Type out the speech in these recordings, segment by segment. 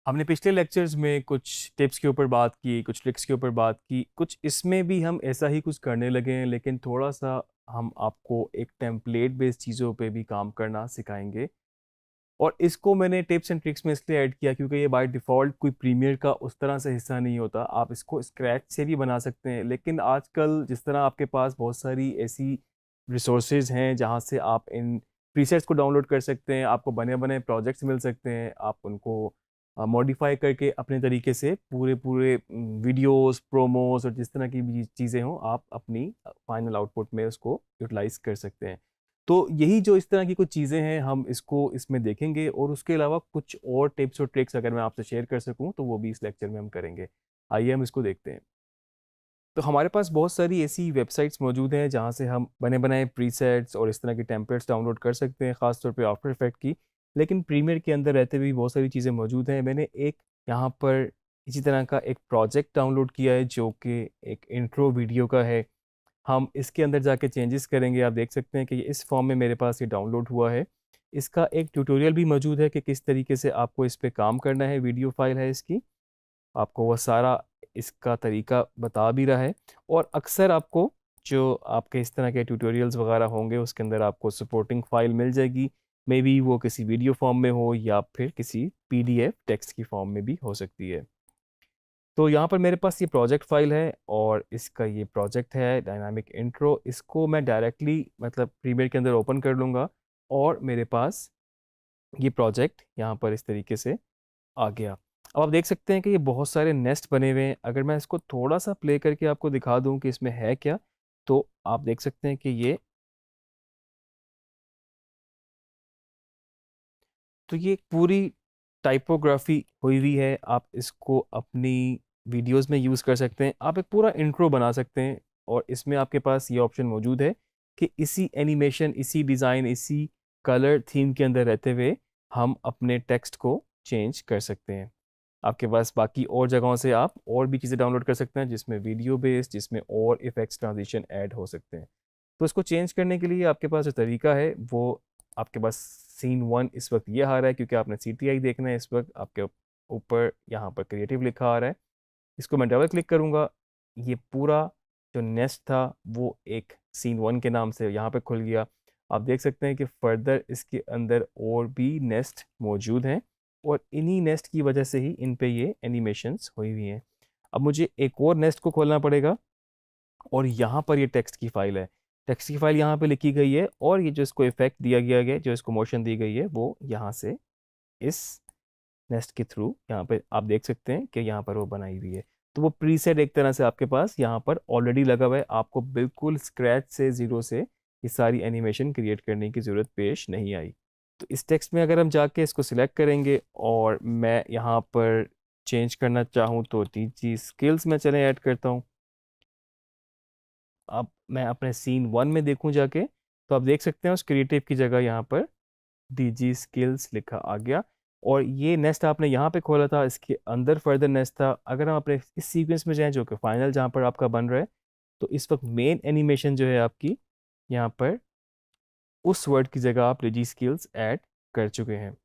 हमने पिछले लेक्चर्स में कुछ टिप्स के ऊपर बात की, कुछ ट्रिक्स के ऊपर बात की, कुछ इसमें भी हम ऐसा ही कुछ करने लगे हैं, लेकिन थोड़ा-सा हम आपको एक टेम्पलेट बेस्ड चीज़ों पे भी काम करना सिखाएँगे। और इसको मैंने टिप्स एंड ट्रिक्स में इसलिए ऐड किया क्योंकि ये बाय डिफ़ॉल्ट कोई प्रीमियर का उस तरह से हिस्सा नहीं होता। आप इसको स्क्रैच से भी बना सकते हैं, लेकिन आजकल जिस तरह आपके पास बहुत सारी ऐसी रिसोर्सेज़ हैं, जहाँ से आप इन प्रीसेट्स को डाउनलोड कर सकते हैं, आपको बने-बनाए प्रोजेक्ट्स मिल सकते हैं, आप उनको मॉडिफ़ाई करके अपने तरीके से पूरे-पूरे वीडियोज़, प्रोमोज़ और जिस तरह की भी चीज़ें हों, आप अपनी फाइनल आउटपुट में उसको यूटिलाइज़ कर सकते हैं। तो यही जो इस तरह की कुछ चीज़ें हैं, हम इसको इसमें देखेंगे और उसके अलावा कुछ और टिप्स और ट्रिक्स अगर मैं आपसे शेयर कर सकूँ, तो वो भी इस लेक्चर में हम करेंगे। आइए हम इसको देखते हैं। तो हमारे पास बहुत सारी ऐसी वेबसाइट्स मौजूद हैं, जहाँ से हम बने-बनाए प्रीसेट्स और इस तरह के टेम्पलेट्स डाउनलोड कर सकते हैं, ख़ास तौर पे आफ्टर इफ़ेक्ट की। लेकिन प्रीमियर के अंदर रहते हुए भी बहुत सारी चीज़ें मौजूद हैं। मैंने एक यहाँ पर इसी तरह का एक प्रोजेक्ट डाउनलोड किया है, जो कि एक इंट्रो वीडियो का है। हम इसके अंदर जाके चेंजेस करेंगे। आप देख सकते हैं कि ये इस फॉर्म में मेरे पास ये डाउनलोड हुआ है। इसका एक ट्यूटोरियल भी मौजूद है कि किस तरीके से आपको इस पे काम करना है, वीडियो फाइल है इसकी। आपको वो सारा इसका तरीका बता भी रहा है और अक्सर आपको जो आपके इस तरह के ट्यूटोरियल्स वगैरह होंगे, उसके अंदर आपको सपोर्टिंग फाइल मिल जाएगी। मेबी वो किसी वीडियो फॉर्म में हो या फिर किसी पीडीएफ टेक्स्ट की फॉर्म में भी हो सकती है। तो यहाँ पर मेरे पास ये प्रोजेक्ट फाइल है और इसका ये प्रोजेक्ट है डायनामिक इंट्रो। इसको मैं डायरेक्टली मतलब प्रीमियर के अंदर ओपन कर लूँगा और मेरे पास ये प्रोजेक्ट यहाँ पर इस तरीके से आ गया। अब आप देख सकते हैं कि ये बहुत सारे नेस्ट बने हुए हैं। अगर मैं इसको थोड़ा-सा प्ले करके आपको दिखा दूँ कि इसमें है क्या, तो आप देख सकते हैं कि ये पूरी टाइपोग्राफी हुई हुई है। आप इसको अपनी वीडियोज़ में यूज़ कर सकते हैं। आप एक पूरा इंट्रो बना सकते हैं और इसमें आपके पास ये ऑप्शन मौजूद है कि इसी एनिमेशन, इसी डिज़ाइन, इसी कलर थीम के अंदर रहते हुए हम अपने टेक्स्ट को चेंज कर सकते हैं। आपके पास बाकी और जगहों से आप और भी चीज़ें डाउनलोड कर सकते हैं, जिसमें वीडियो बेस्ड, जिसमें और इफ़ेक्ट्स, ट्रांज़िशन ऐड हो सकते हैं। तो इसको चेंज करने के लिए आपके पास जो तरीका है, वो आपके पास सीन 1 इस वक़्त ये आ रहा है क्योंकि आपने सीटीआई देखना है। इस वक़्त आपके ऊपर यहाँ पर क्रिएटिव लिखा आ रहा है। इसको मैं डबल क्लिक करूँगा, ये पूरा जो नेस्ट था वो एक सीन 1 के नाम से यहाँ पे खुल गया। आप देख सकते हैं कि फ़र्दर इसके अंदर और भी नेस्ट मौजूद हैं और इन्हीं नेस्ट की वजह से ही इन पे ये एनिमेशंस हुई हुई हैं। अब मुझे एक और नेस्ट को खोलना पड़ेगा और यहाँ पर ये टेक्स्ट की फ़ाइल है। टेक्स्ट की फ़ाइल यहाँ पे लिखी गई है और ये जो इसको इफ़ेक्ट दिया गया है, जो इसको मोशन दी गई है, वो यहाँ से इस नेस्ट के थ्रू यहाँ पे आप देख सकते हैं कि यहाँ पर वो बनाई हुई है। तो वो प्रीसेट एक तरह से आपके पास यहाँ पर ऑलरेडी लगा हुआ है। आपको बिल्कुल स्क्रैच से, ज़ीरो से ये सारी एनिमेशन क्रिएट करने की ज़रूरत पेश नहीं आई। तो इस टेक्स्ट में अगर हम जाके इसको सिलेक्ट करेंगे और मैं यहाँ पर चेंज करना चाहूँ तो टीजी स्किल्स में चलें ऐड करता हूँ। अब मैं अपने सीन 1 में देखूँ जाके, तो आप देख सकते हैं उस क्रिएटिव की जगह यहाँ पर डीजी स्किल्स लिखा आ गया और ये नेस्ट आपने यहाँ पे खोला था, इसके अंदर फर्दर नेस्ट था। अगर हम अपने इस सीक्वेंस में जाएँ जो कि फाइनल जहाँ पर आपका बन रहा है, तो इस वक़्त मेन एनिमेशन जो है आपकी यहाँ पर उस वर्ड की जगह आप डीजी स्किल्स ऐड कर चुके हैं।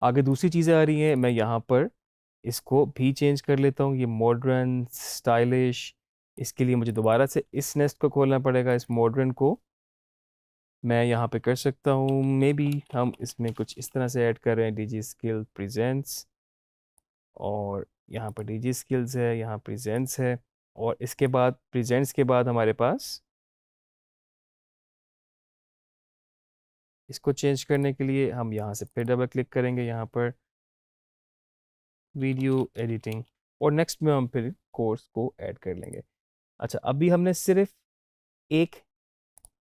आगे दूसरी चीज़ें आ रही हैं, मैं यहाँ पर इसको भी चेंज कर लेता हूँ, ये मॉडर्न, स्टाइलिश। इसके लिए मुझे दोबारा से इस नेस्ट को खोलना पड़ेगा, इस मॉडर्न को मैं यहाँ पे कर सकता हूँ। मेबी हम इसमें कुछ इस तरह से ऐड कर रहे हैं, डीजी स्किल प्रेजेंट्स और यहाँ पर डीजी स्किल्स है, यहाँ प्रेजेंट्स है और इसके बाद प्रेजेंट्स के बाद हमारे पास इसको चेंज करने के लिए हम यहाँ से फिर डबल क्लिक करेंगे, यहाँ पर वीडियो एडिटिंग और नेक्स्ट में हम फिर कोर्स को ऐड कर लेंगे। अच्छा, अभी हमने सिर्फ एक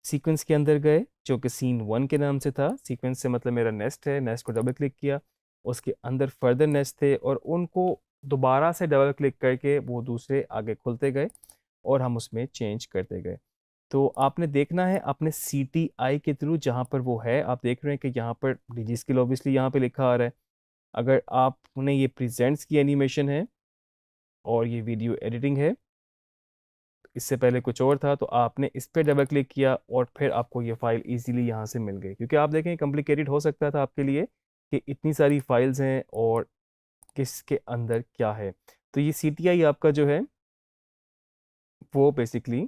सीक्वेंस के अंदर गए जो कि सीन 1 के नाम से था। सीक्वेंस से मतलब मेरा नेस्ट है, नेस्ट को डबल क्लिक किया, उसके अंदर फर्दर नेस्ट थे और उनको दोबारा से डबल क्लिक करके वो दूसरे आगे खुलते गए और हम उसमें चेंज करते गए। तो आपने देखना है अपने सीटीआई के थ्रू, जहाँ पर वो है आप देख रहे हैं कि यहाँ पर डिजी स्किल ऑब्वियसली यहाँ पे लिखा आ रहा है। अगर आपने ये प्रेजेंट्स की एनिमेशन है और ये वीडियो एडिटिंग है, इससे पहले कुछ और था, तो आपने इस पे डबल क्लिक किया और फिर आपको ये फ़ाइल ईज़िली यहाँ से मिल गई। क्योंकि आप देखें कॉम्प्लिकेटेड हो सकता था आपके लिए कि इतनी सारी फाइल्स हैं और किसके अंदर क्या है। तो ये CTI आपका जो है वो बेसिकली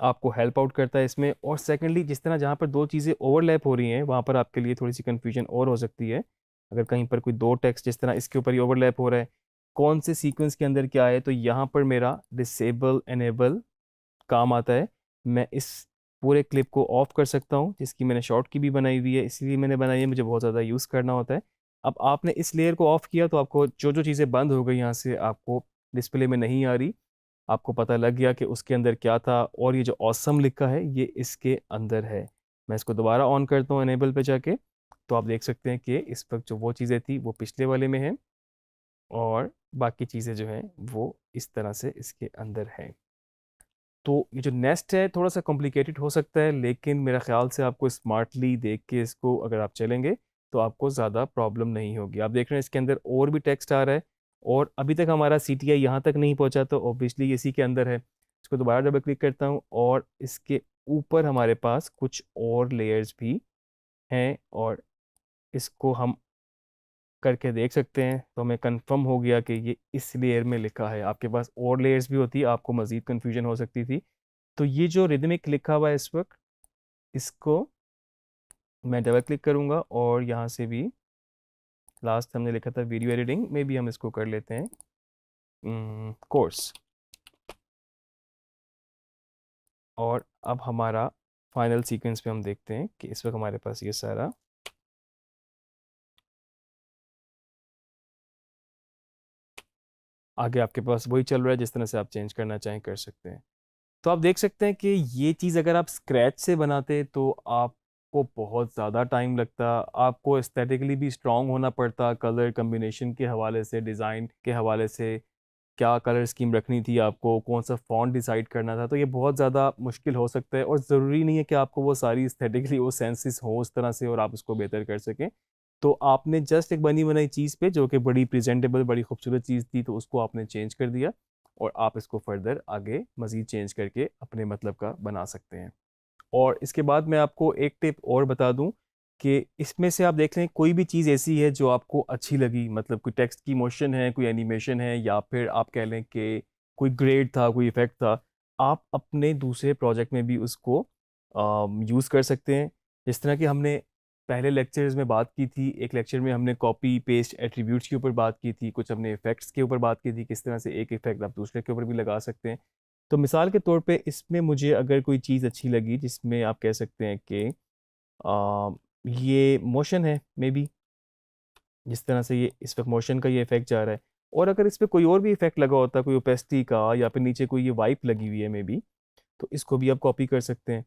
आपको हेल्प आउट करता है इसमें। और सेकेंडली, जिस तरह जहाँ पर दो चीज़ें ओवरलैप हो रही हैं वहाँ पर आपके लिए थोड़ी सी कन्फ्यूजन और हो सकती है। अगर कहीं पर कोई दो टेक्स्ट जिस तरह इसके ऊपर ही ओवरलैप हो रहा है, कौन से सीक्वेंस के अंदर क्या है, तो यहाँ पर मेरा डिसेबल एनेबल काम आता है। मैं इस पूरे क्लिप को ऑफ कर सकता हूँ, जिसकी मैंने शॉर्ट की भी बनाई हुई है, इसलिए मैंने बनाई है, मुझे बहुत ज़्यादा यूज़ करना होता है। अब आपने इस लेयर को ऑफ किया तो आपको जो जो चीज़ें बंद हो गई यहाँ से आपको डिस्प्ले में नहीं आ रही। आपको पता लग गया कि उसके अंदर क्या था, और ये जो ऑसम लिखा है ये इसके अंदर है। मैं इसको दोबारा ऑन करता हूँ एनेबल पे जाके, तो आप देख सकते हैं कि इस वक्त जो वो चीज़ें थी वो पिछले वाले में है, और बाकी चीज़ें जो हैं वो इस तरह से इसके अंदर हैं। तो ये जो नेस्ट है थोड़ा सा कॉम्प्लिकेटेड हो सकता है, लेकिन मेरा ख्याल से आपको स्मार्टली देख के इसको अगर आप चलेंगे तो आपको ज़्यादा प्रॉब्लम नहीं होगी। आप देख रहे हैं इसके अंदर और भी टेक्स्ट आ रहा है, और अभी तक हमारा CTI यहाँ तक नहीं पहुँचा, तो ऑब्वियसली इसी के अंदर है। इसको दोबारा डबल क्लिक करता हूँ, और इसके ऊपर हमारे पास कुछ और लेयर्स भी हैं, और इसको हम करके देख सकते हैं। तो हमें कंफर्म हो गया कि ये इस लेयर में लिखा है। आपके पास और लेयर्स भी होती, आपको मज़ीद कन्फ्यूजन हो सकती थी। तो ये जो रिदमिक लिखा हुआ है इस वक्त, इसको मैं डबल क्लिक करूंगा, और यहाँ से भी लास्ट हमने लिखा था वीडियो एडिटिंग में भी हम इसको कर लेते हैं कोर्स। और अब हमारा फाइनल सीक्वेंस पे हम देखते हैं कि इस वक्त हमारे पास ये सारा आगे आपके पास वही चल रहा है। जिस तरह से आप चेंज करना चाहें कर सकते हैं। तो आप देख सकते हैं कि ये चीज़ अगर आप स्क्रैच से बनाते तो आपको बहुत ज़्यादा टाइम लगता, आपको एस्थेटिकली भी स्ट्रांग होना पड़ता, कलर कम्बिनेशन के हवाले से, डिज़ाइन के हवाले से, क्या कलर स्कीम रखनी थी आपको, कौन सा फॉन्ट डिसाइड करना था, तो ये बहुत ज़्यादा मुश्किल हो सकता है। और ज़रूरी नहीं है कि आपको वो सारी एस्थेटिकली वो सेंसेस हो उस तरह से और आप उसको बेहतर कर सकें। तो आपने जस्ट एक बनी बनाई चीज़ पे, जो कि बड़ी प्रेजेंटेबल बड़ी खूबसूरत चीज़ थी, तो उसको आपने चेंज कर दिया, और आप इसको फर्दर आगे मज़ीद चेंज करके अपने मतलब का बना सकते हैं। और इसके बाद मैं आपको एक टिप और बता दूं कि इसमें से आप देख लें कोई भी चीज़ ऐसी है जो आपको अच्छी लगी, मतलब कोई टेक्स्ट की मोशन है, कोई एनिमेशन है, या फिर आप कह लें कि कोई ग्रेड था, कोई इफेक्ट था, आप अपने दूसरे प्रोजेक्ट में भी उसको यूज़ कर सकते हैं। जिस तरह कि हमने पहले लेक्चर्स में बात की थी, एक लेक्चर में हमने कॉपी पेस्ट एट्रीब्यूट्स के ऊपर बात की थी, कुछ हमने इफेक्ट्स के ऊपर बात की थी, किस तरह से एक इफेक्ट आप दूसरे के ऊपर भी लगा सकते हैं। तो मिसाल के तौर पे इसमें मुझे अगर कोई चीज़ अच्छी लगी जिसमें आप कह सकते हैं कि आ, ये मोशन है मे बी, जिस तरह से ये इस वक्त मोशन का ये इफेक्ट जा रहा है, और अगर इस पर कोई और भी इफेक्ट लगा होता, कोई ओपेसिटी का, या फिर नीचे कोई ये वाइप लगी हुई है मे बी, तो इसको भी आप कॉपी कर सकते हैं।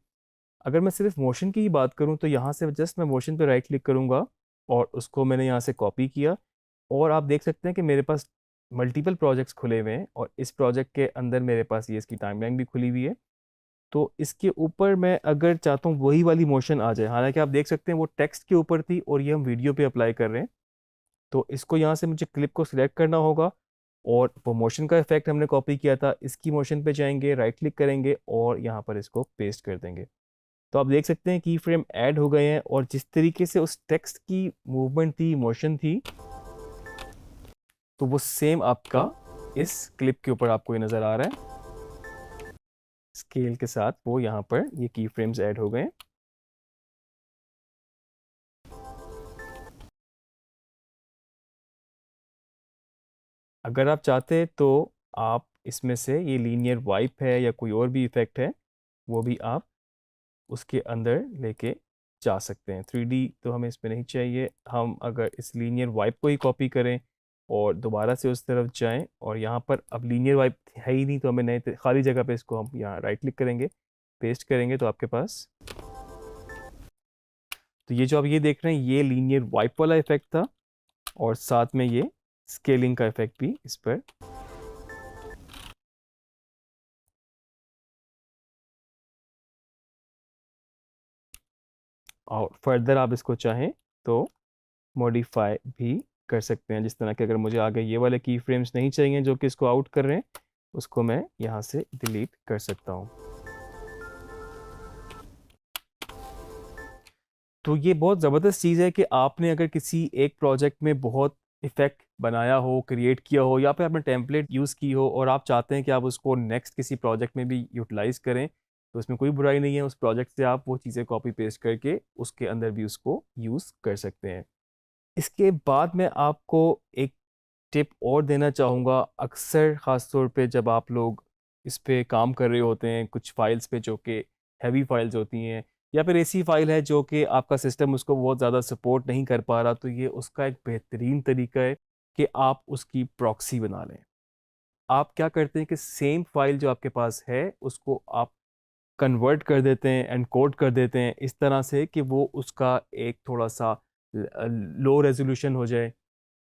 अगर मैं सिर्फ मोशन की ही बात करूं तो यहाँ से जस्ट मैं मोशन पे राइट क्लिक करूंगा, और उसको मैंने यहाँ से कॉपी किया, और आप देख सकते हैं कि मेरे पास मल्टीपल प्रोजेक्ट्स खुले हुए हैं, और इस प्रोजेक्ट के अंदर मेरे पास ये इसकी टाइमलाइन भी खुली हुई है। तो इसके ऊपर मैं अगर चाहता हूँ वही वाली मोशन आ जाए, हालांकि आप देख सकते हैं वो टेक्स्ट के ऊपर थी और ये हम वीडियो पे अप्लाई कर रहे हैं, तो इसको यहाँ से मुझे क्लिप को सिलेक्ट करना होगा, और वो मोशन का इफेक्ट हमने कॉपी किया था, इसकी मोशन पे जाएंगे, राइट क्लिक करेंगे, और यहाँ पर इसको पेस्ट कर देंगे। तो आप देख सकते हैं की फ्रेम ऐड हो गए हैं, और जिस तरीके से उस टेक्स्ट की मूवमेंट थी, मोशन थी, तो वो सेम आपका इस क्लिप के ऊपर आपको ये नज़र आ रहा है। स्केल के साथ वो यहाँ पर ये की फ्रेम्स ऐड हो गए हैं। अगर आप चाहते तो आप इसमें से ये लीनियर वाइप है या कोई और भी इफेक्ट है, वो भी आप उसके अंदर लेके जा सकते हैं। 3D तो हमें इसमें नहीं चाहिए। हम अगर इस लीनियर वाइप को ही कॉपी करें और दोबारा से उस तरफ जाएं, और यहाँ पर अब लीनियर वाइप है ही नहीं, तो हमें नए खाली जगह पे इसको हम यहाँ राइट क्लिक करेंगे, पेस्ट करेंगे, तो आपके पास, तो ये जो आप ये देख रहे हैं ये लीनियर वाइप वाला इफेक्ट था, और साथ में ये स्केलिंग का इफेक्ट भी इस पर। और फर्दर आप इसको चाहें तो मॉडिफाई भी कर सकते हैं, जिस तरह के अगर मुझे आगे ये वाले की फ्रेम्स नहीं चाहिए जो कि इसको आउट कर रहे हैं, उसको मैं यहाँ से डिलीट कर सकता हूँ। तो ये बहुत ज़बरदस्त चीज़ है कि आपने अगर किसी एक प्रोजेक्ट में बहुत इफ़ेक्ट बनाया हो, क्रिएट किया हो या फिर आपने टेम्पलेट यूज़ की हो और आप चाहते हैं कि आप उसको नेक्स्ट किसी प्रोजेक्ट में भी यूटिलाइज़ करें, तो इसमें कोई बुराई नहीं है। उस प्रोजेक्ट से आप वो चीज़ें कॉपी पेस्ट करके उसके अंदर भी उसको यूज़ कर सकते हैं। इसके बाद मैं आपको एक टिप और देना चाहूँगा। अक्सर ख़ास तौर पे जब आप लोग इस पे काम कर रहे होते हैं, कुछ फ़ाइल्स पे जो कि हैवी फ़ाइल्स होती हैं या फिर ऐसी फ़ाइल है जो कि आपका सिस्टम उसको बहुत ज़्यादा सपोर्ट नहीं कर पा रहा, तो ये उसका एक बेहतरीन तरीका है कि आप उसकी प्रॉक्सी बना लें। आप क्या करते हैं कि सेम फ़ाइल जो आपके पास है, उसको आप कन्वर्ट कर देते हैं, एनकोड कर देते हैं इस तरह से कि वो उसका एक थोड़ा-सा लो रेज़ोल्यूशन हो जाए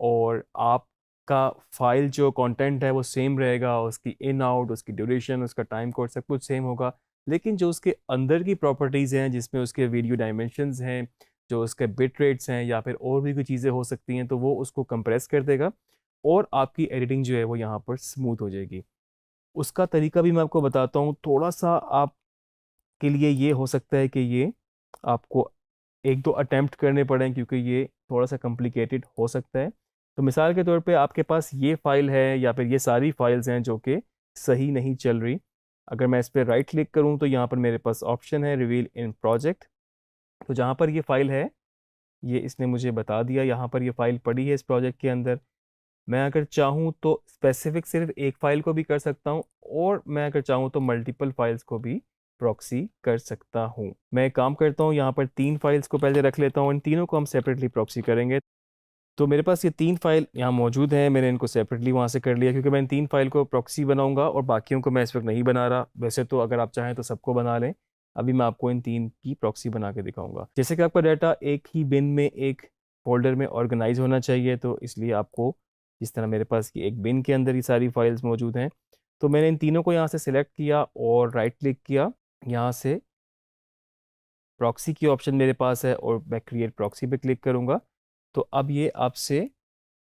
और आपका फ़ाइल जो कंटेंट है वो सेम रहेगा, उसकी इन आउट, उसकी ड्यूरेशन, उसका टाइम कोड सब कुछ सेम होगा। लेकिन जो उसके अंदर की प्रॉपर्टीज़ हैं, जिसमें उसके वीडियो डायमेंशंस हैं, जो उसके बिट रेट्स हैं या फिर और भी कोई चीज़ें हो सकती हैं, तो वो उसको कंप्रेस कर देगा और आपकी एडिटिंग जो है वो यहाँ पर स्मूथ हो जाएगी। उसका तरीका भी मैं आपको बताता हूँ, थोड़ा-सा आपके लिए ये हो सकता है कि ये आपको 1-2 अटेम्प्ट करने पड़ें क्योंकि ये थोड़ा-सा कॉम्प्लिकेटेड हो सकता है। तो मिसाल के तौर पे आपके पास ये फ़ाइल है या फिर ये सारी फ़ाइल्स हैं जो कि सही नहीं चल रही। अगर मैं इस पे राइट क्लिक करूँ तो यहाँ पर मेरे पास ऑप्शन है रिवील इन प्रोजेक्ट। तो जहाँ पर ये फ़ाइल है, ये इसने मुझे बता दिया यहाँ पर ये फ़ाइल पड़ी है इस प्रोजेक्ट के अंदर। मैं अगर चाहूँ तो स्पेसिफ़िक सिर्फ़ एक फ़ाइल को भी कर सकता हूँ और मैं अगर चाहूँ तो मल्टीपल फ़ाइल्स को भी प्रॉक्सी कर सकता हूँ। मैं एक काम करता हूँ यहाँ पर 3 फ़ाइल्स को पहले रख लेता हूँ, इन तीनों को हम सेपरेटली प्रॉक्सी करेंगे। तो मेरे पास ये 3 फ़ाइल यहाँ मौजूद हैं, मैंने इनको सेपरेटली वहाँ से कर लिया क्योंकि मैं इन 3 फ़ाइल को प्रॉक्सी बनाऊँगा और बाकियों को मैं इस वक़्त नहीं बना रहा। वैसे तो अगर आप चाहें तो सबको बना लें, अभी मैं आपको इन 3 की प्रॉक्सी बना के दिखाऊँगा। जैसे कि आपका डाटा एक ही बिन में एक फ़ोल्डर में ऑर्गनाइज़ होना चाहिए, तो इसलिए आपको जिस तरह मेरे पास कि एक बिन के अंदर ये सारी फ़ाइल्स मौजूद हैं, तो मैंने इन तीनों को यहाँ से सिलेक्ट किया और राइट क्लिक किया। यहाँ से प्रॉक्सी की ऑप्शन मेरे पास है और मैं क्रिएट प्रॉक्सी पे क्लिक करूँगा। तो अब ये आपसे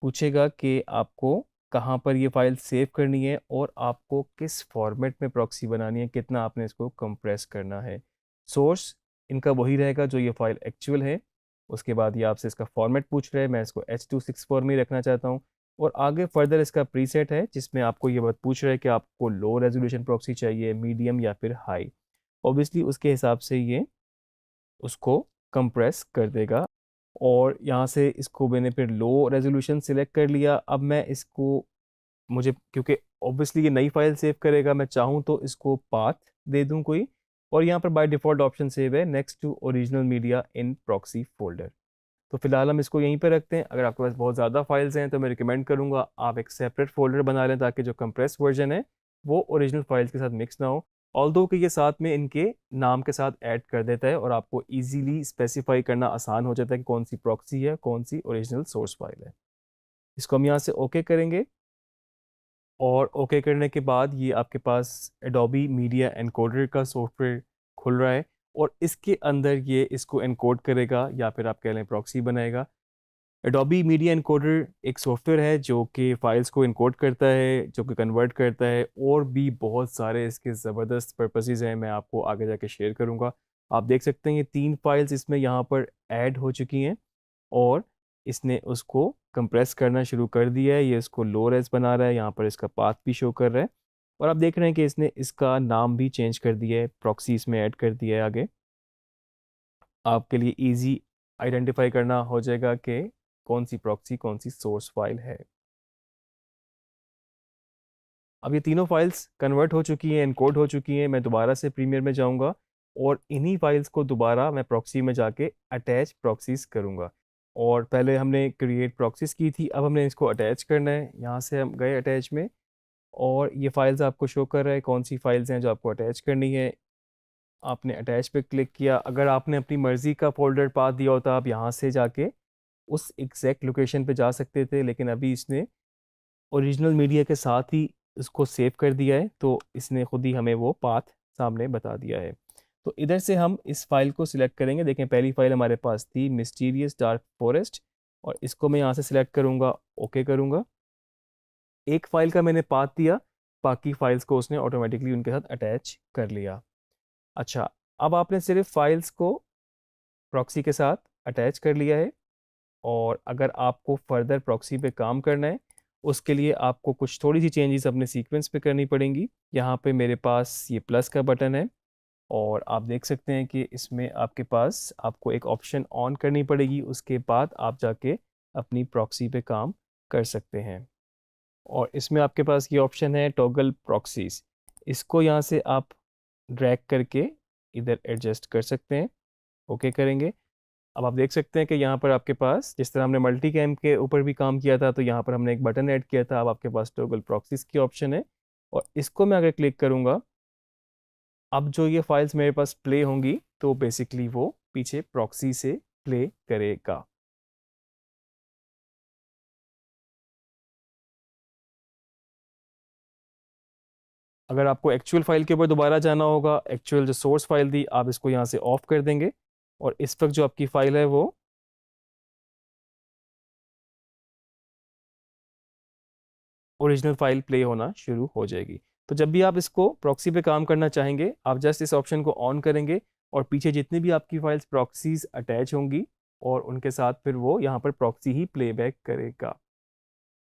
पूछेगा कि आपको कहाँ पर ये फ़ाइल सेव करनी है और आपको किस फॉर्मेट में प्रॉक्सी बनानी है, कितना आपने इसको कंप्रेस करना है। सोर्स इनका वही रहेगा जो ये फ़ाइल एक्चुअल है। उसके बाद ये आपसे इसका फॉर्मेट पूछ रहा है, मैं इसको H264 में ही रखना चाहता हूँ और आगे फर्दर इसका प्रीसेट है जिसमें आपको ये बात पूछ रहा है कि आपको लो रेज़ोल्यूशन प्रॉक्सी चाहिए, मीडियम या फिर हाई। ऑब्वियसली उसके हिसाब से ये उसको कंप्रेस कर देगा और यहाँ से इसको मैंने फिर लो रेज़ोल्यूशन सिलेक्ट कर लिया। अब मैं इसको मुझे क्योंकि ऑब्वियसली ये नई फ़ाइल सेव करेगा, मैं चाहूँ तो इसको पाथ दे दूँ कोई और यहाँ पर बाय डिफ़ॉल्ट ऑप्शन सेव है next to original media in proxy folder. तो फिलहाल हम इसको यहीं पे रखते हैं। अगर आपके पास बहुत ज़्यादा फाइल्स हैं तो मैं रिकमेंड करूँगा आप एक सेपरेट फ़ोल्डर बना लें ताकि जो कंप्रेस वर्ज़न है वो ओरिजिनल फाइल्स के साथ मिक्स ना हो। ऑल्दो कि ये साथ में इनके नाम के साथ ऐड कर देता है और आपको ईज़िली स्पेसिफ़ाई करना आसान हो जाता है कि कौन सी प्रॉक्सी है, कौन सी ओरिजिनल सोर्स फाइल है। इसको हम यहाँ से ओके करेंगे और ओके करने के बाद ये आपके पास एडोबी मीडिया एनकोडर का सॉफ्टवेयर खुल रहा है और इसके अंदर ये इसको एनकोड करेगा या फिर आप कह लें प्रॉक्सी बनाएगा। एडोबी मीडिया एनकोडर एक सॉफ्टवेयर है जो कि फाइल्स को एनकोड करता है, जो कि कन्वर्ट करता है और भी बहुत सारे इसके ज़बरदस्त पर्पसेस हैं, मैं आपको आगे जाके शेयर करूँगा। आप देख सकते हैं ये 3 फाइल्स इसमें यहाँ पर ऐड हो चुकी हैं और इसने उसको कंप्रेस करना शुरू कर दिया है। ये इसको लो रेज़ बना रहा है, यहाँ पर इसका पाथ भी शो कर रहा है और आप देख रहे हैं कि इसने इसका नाम भी चेंज कर दिया है, प्रॉक्सी इसमें ऐड कर दिया है आगे। आपके लिए ईज़ी आइडेंटिफ़ाई करना हो जाएगा कि कौन-सी प्रॉक्सी, कौन-सी सोर्स फाइल है। अब ये तीनों फाइल्स कन्वर्ट हो चुकी हैं, एनकोड हो चुकी हैं। मैं दोबारा से प्रीमियर में जाऊँगा और इन्हीं फाइल्स को दोबारा मैं प्रॉक्सी में जाके अटैच प्रॉक्सीज़ करूँगा। और पहले हमने क्रिएट प्रॉक्सीज़ की थी, अब हमने इसको अटैच करना है। यहाँ से हम गए अटैच में और ये फाइल्स आपको शो कर रहा है कौन-सी फाइल्स हैं जो आपको अटैच करनी है। आपने अटैच पे क्लिक किया। अगर आपने अपनी मर्ज़ी का फ़ोल्डर पाथ दिया होता, आप यहाँ से जाके उस एग्ज़ैक्ट लोकेशन पे जा सकते थे, लेकिन अभी इसने ओरिजिनल मीडिया के साथ ही इसको सेव कर दिया है, तो इसने खुद ही हमें वो पाथ सामने बता दिया है। तो इधर से हम इस फ़ाइल को सिलेक्ट करेंगे। देखें पहली फ़ाइल हमारे पास थी मिस्टीरियस डार्क फॉरेस्ट और इसको मैं यहाँ से सिलेक्ट करूँगा, ओके करूँगा। एक फ़ाइल का मैंने पाथ दिया, बाकी फ़ाइल्स को उसने ऑटोमेटिकली उनके साथ अटैच कर लिया। अच्छा, अब आपने सिर्फ़ फ़ाइल्स को प्रॉक्सी के साथ अटैच कर लिया है। और अगर आपको फर्दर प्रॉक्सी पे काम करना है उसके लिए आपको कुछ थोड़ी सी चेंजेस अपने सीक्वेंस पे करनी पड़ेंगी। यहाँ पे मेरे पास ये प्लस का बटन है और आप देख सकते हैं कि इसमें आपके पास आपको एक ऑप्शन ऑन करनी पड़ेगी, उसके बाद आप जाके अपनी प्रॉक्सी पे काम कर सकते हैं। और इसमें आपके पास ये ऑप्शन है टॉगल प्रॉक्सीज, इसको यहाँ से आप ड्रैग करके इधर एडजस्ट कर सकते हैं। ओके करेंगे। अब आप देख सकते हैं कि यहाँ पर आपके पास जिस तरह हमने मल्टी कैम के ऊपर भी काम किया था तो यहाँ पर हमने एक बटन ऐड किया था, अब आपके पास टॉगल प्रॉक्सीज की ऑप्शन है और इसको मैं अगर क्लिक करूँगा, अब जो ये फाइल्स मेरे पास प्ले होंगी तो बेसिकली वो पीछे प्रॉक्सी से प्ले करेगा। अगर आपको एक्चुअल फाइल के ऊपर दोबारा जाना होगा, एक्चुअल जो सोर्स फाइल थी आप इसको यहाँ से ऑफ कर देंगे और इस वक्त जो आपकी फाइल है वो ओरिजिनल फाइल प्ले होना शुरू हो जाएगी। तो जब भी आप इसको प्रॉक्सी पे काम करना चाहेंगे आप जस्ट इस ऑप्शन को ऑन करेंगे और पीछे जितनी भी आपकी फाइल्स प्रॉक्सीज अटैच होंगी और उनके साथ फिर वो यहाँ पर प्रॉक्सी ही प्लेबैक करेगा।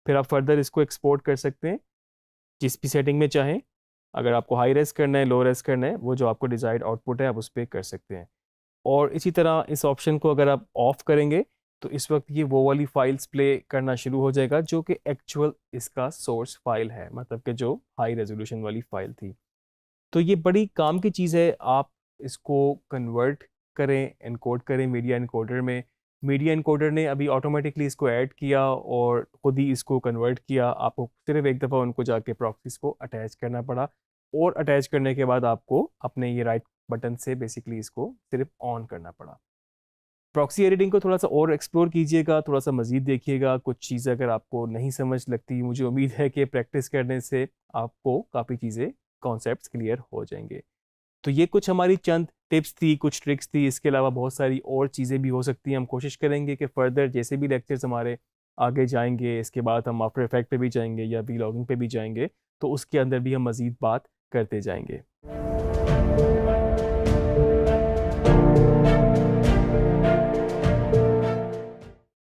फिर आप फर्दर इसको एक्सपोर्ट कर सकते हैं जिस भी सेटिंग में चाहें। अगर आपको हाई रेस करना है, लो रेस करना है, वो जो आपको डिजायर्ड आउटपुट है आप उस पर कर सकते हैं। और इसी तरह इस ऑप्शन को अगर आप ऑफ करेंगे तो इस वक्त ये वो वाली फाइल्स प्ले करना शुरू हो जाएगा जो कि एक्चुअल इसका सोर्स फाइल है, मतलब कि जो हाई रेजोल्यूशन वाली फाइल थी। तो ये बड़ी काम की चीज़ है, आप इसको कन्वर्ट करें, इनकोड करें मीडिया इनकोडर में। मीडिया इनकोडर ने अभी ऑटोमेटिकली इसको ऐड किया और ख़ुद ही इसको कन्वर्ट किया, आपको सिर्फ एक दफ़ा उनको जाके प्रॉक्सीज को अटैच करना पड़ा और अटैच करने के बाद आपको अपने ये राइट बटन से बेसिकली इसको सिर्फ ऑन करना पड़ा। प्रॉक्सी एडिटिंग को थोड़ा सा और एक्सप्लोर कीजिएगा, थोड़ा सा मज़ीद देखिएगा, कुछ चीज़ें अगर आपको नहीं समझ लगती मुझे उम्मीद है कि प्रैक्टिस करने से आपको काफ़ी चीज़ें कॉन्सेप्ट्स क्लियर हो जाएंगे। तो ये कुछ हमारी चंद टिप्स थी, कुछ ट्रिक्स थी, इसके अलावा बहुत सारी और चीज़ें भी हो सकती हैं। हम कोशिश करेंगे कि फ़र्दर जैसे भी लेक्चर्स हमारे आगे जाएंगे, इसके बाद हम आफ्टर इफेक्ट पे भी जाएंगे या वी लॉगिंग पे भी जाएंगे, तो उसके अंदर भी हम मज़ीद बात करते जाएंगे।